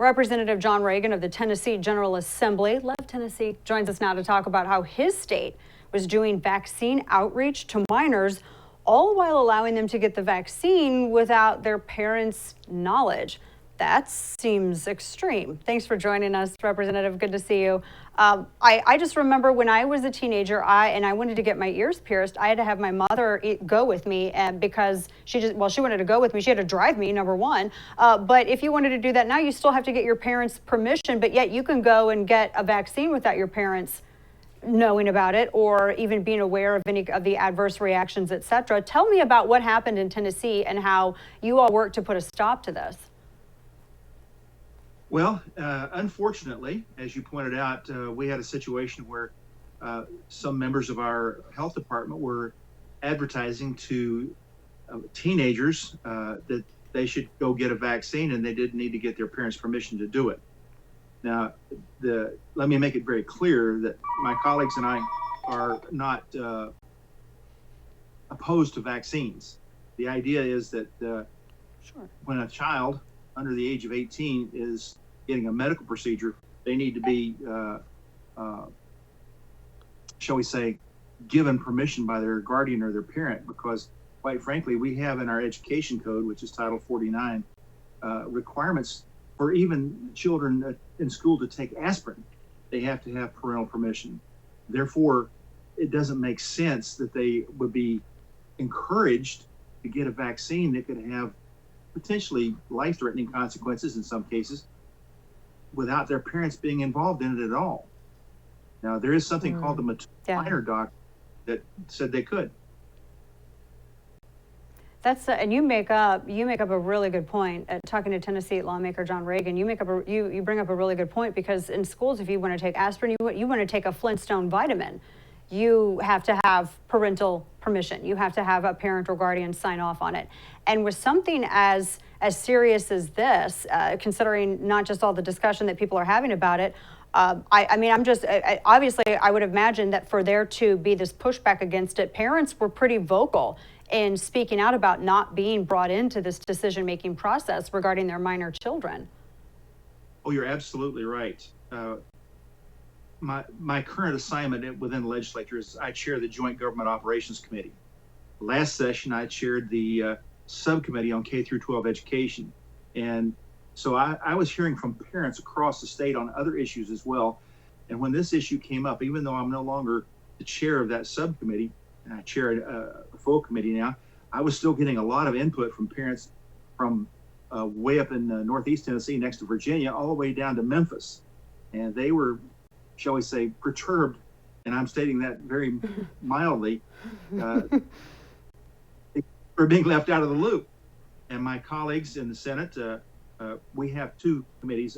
Representative John Ragan of the Tennessee General Assembly, left Tennessee, joins us now to talk about how his state was doing vaccine outreach to minors, all while allowing them to get the vaccine without their parents' knowledge. That seems extreme. Thanks for joining us, Representative. Good to see you. I just remember when I was a teenager, I wanted to get my ears pierced. I had to have my mother go with me, and because she wanted to go with me. She had to drive me, number one. But if you wanted to do that now, you still have to get your parents' permission. But yet you can go and get a vaccine without your parents knowing about it or even being aware of any of the adverse reactions, et cetera. Tell me about what happened in Tennessee and how you all worked to put a stop to this. Well, unfortunately, as you pointed out, we had a situation where some members of our health department were advertising to teenagers that they should go get a vaccine and they didn't need to get their parents' permission to do it. Now, let me make it very clear that my colleagues and I are not opposed to vaccines. The idea is that when a child under the age of 18 is getting a medical procedure, they need to be, shall we say, given permission by their guardian or their parent, because quite frankly, we have in our education code, which is Title 49, requirements for even children in school to take aspirin. They have to have parental permission. Therefore, it doesn't make sense that they would be encouraged to get a vaccine that could have potentially life-threatening consequences in some cases without their parents being involved in it at all. Now, there is something called the minor doctrine that said they could. That's and you make up a really good point. Talking to Tennessee lawmaker John Ragan, you bring up a really good point, because in schools, if you want to take aspirin, you want to take a Flintstone vitamin, you have to have parental permission. You have to have a parent or guardian sign off on it. And with something as serious as this, considering not just all the discussion that people are having about it, obviously, I would imagine that for there to be this pushback against it, parents were pretty vocal in speaking out about not being brought into this decision-making process regarding their minor children. Oh, you're absolutely right. My current assignment within the legislature is I chair the Joint Government Operations Committee. Last session, I chaired the subcommittee on K through 12 education. And so I was hearing from parents across the state on other issues as well. And when this issue came up, even though I'm no longer the chair of that subcommittee, and I chair a full committee now, I was still getting a lot of input from parents from way up in Northeast Tennessee next to Virginia, all the way down to Memphis. And they were, shall we say, perturbed, and I'm stating that very mildly, for being left out of the loop. And my colleagues in the Senate, we have two committees,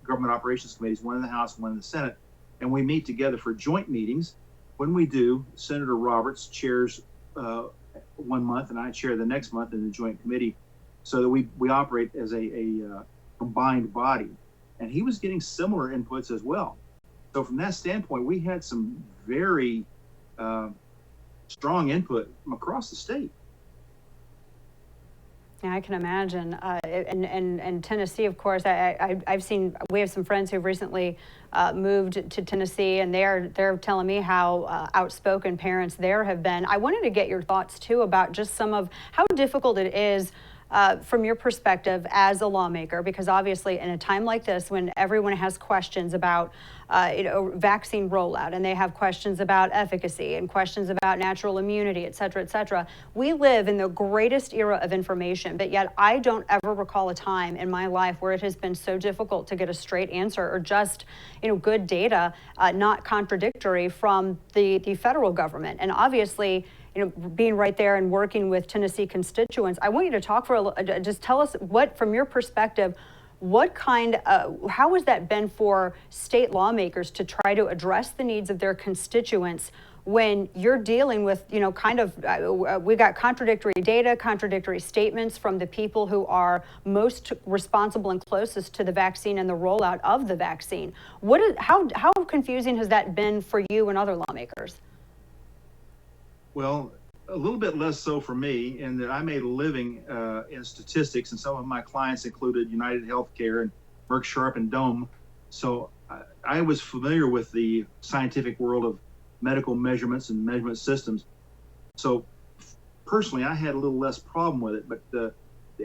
government operations committees, one in the House, one in the Senate, and we meet together for joint meetings. When we do, Senator Roberts chairs 1 month and I chair the next month in the joint committee, so that we operate as a combined body. And he was getting similar inputs as well. So from that standpoint, we had some very strong input from across the state. Yeah, I can imagine. And Tennessee, of course, I've seen, we have some friends who've recently moved to Tennessee, and they're telling me how outspoken parents there have been. I wanted to get your thoughts too about just some of how difficult it is from your perspective as a lawmaker, because obviously in a time like this, when everyone has questions about vaccine rollout, and they have questions about efficacy and questions about natural immunity, et cetera, we live in the greatest era of information, but yet I don't ever recall a time in my life where it has been so difficult to get a straight answer or just good data, not contradictory, from the federal government. And obviously, being right there and working with Tennessee constituents, I want you to talk just tell us what, from your perspective, how has that been for state lawmakers to try to address the needs of their constituents when you're dealing with, we got contradictory data, contradictory statements from the people who are most responsible and closest to the vaccine and the rollout of the vaccine. How confusing has that been for you and other lawmakers? Well, a little bit less so for me, in that I made a living in statistics, and some of my clients included United Healthcare Merck, Sharp, and Dome. So I was familiar with the scientific world of medical measurements and measurement systems. So personally, I had a little less problem with it, but the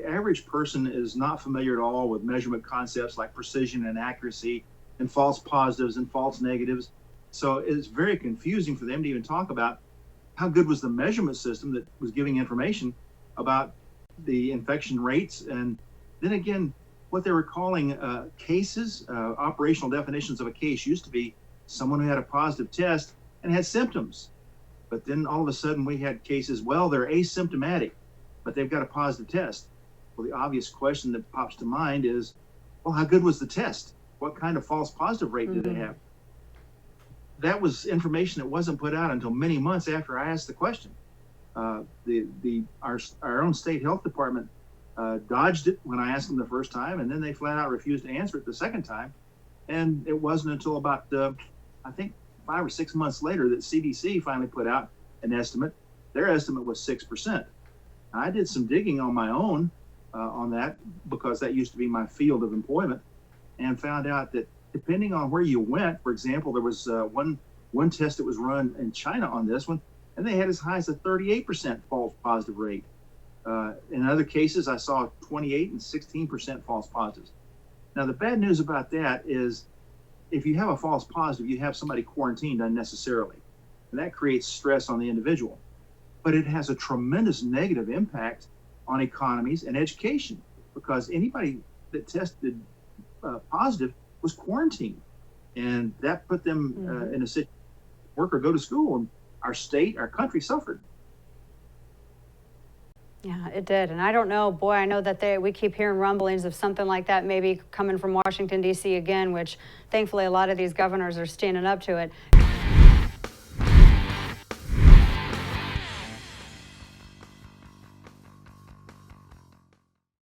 average person is not familiar at all with measurement concepts like precision and accuracy and false positives and false negatives. So it's very confusing for them to even talk about how good was the measurement system that was giving information about the infection rates. And then again, what they were calling cases, operational definitions of a case used to be someone who had a positive test and had symptoms. But then all of a sudden we had cases, well, they're asymptomatic, but they've got a positive test. Well, the obvious question that pops to mind is, well, how good was the test? What kind of false positive rate did they have? That was information that wasn't put out until many months after I asked the question. Our own state health department dodged it when I asked them the first time, and then they flat out refused to answer it the second time. And it wasn't until about, I think, 5 or 6 months later that CDC finally put out an estimate. Their estimate was 6%. I did some digging on my own on that, because that used to be my field of employment, and found out that depending on where you went, for example, there was one test that was run in China on this one, and they had as high as a 38% false positive rate. In other cases, I saw 28 and 16% false positives. Now, the bad news about that is if you have a false positive, you have somebody quarantined unnecessarily, and that creates stress on the individual. But it has a tremendous negative impact on economies and education, because anybody that tested positive was quarantined, and that put them in a situation to work or go to school, and our state, our country suffered. Yeah, it did. And I don't know, boy, I know that we keep hearing rumblings of something like that maybe coming from Washington, D.C. again, which thankfully a lot of these governors are standing up to it.